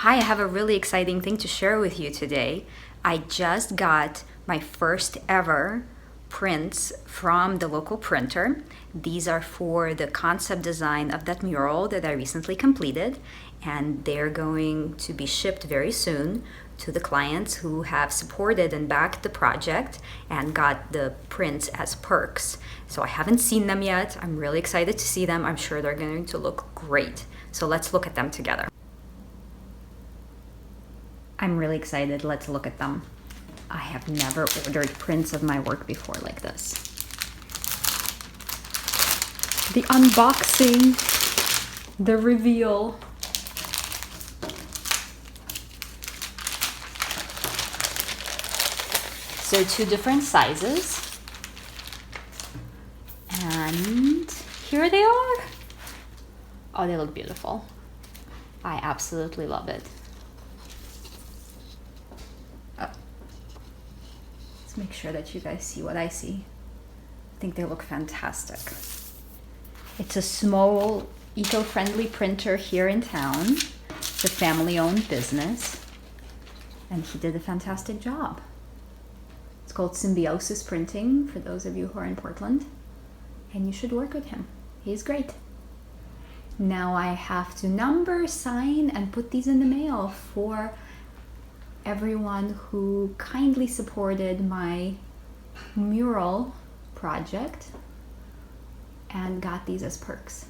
Hi, I have a really exciting thing to share with you today. I just got my first ever prints from the local printer. These are for the concept design of that mural that I recently completed, and they're going to be shipped very soon to the clients who have supported and backed the project and got the prints as perks. So I haven't seen them yet. I'm really excited to see them. I'm sure they're going to look great. So let's look at them together. I'm really excited. Let's look at them. I have never ordered prints of my work before like this. The unboxing, the reveal. So two different sizes. And here they are. Oh, they look beautiful. I absolutely love it. Make sure that you guys see what I see. I think they look fantastic. It's a small eco-friendly printer here in town. It's a family-owned business, and he did a fantastic job. It's called Symbiosis Printing for those of you who are in Portland, and you should work with him. He's great. Now I have to number, sign, and put these in the mail for everyone who kindly supported my mural project and got these as perks.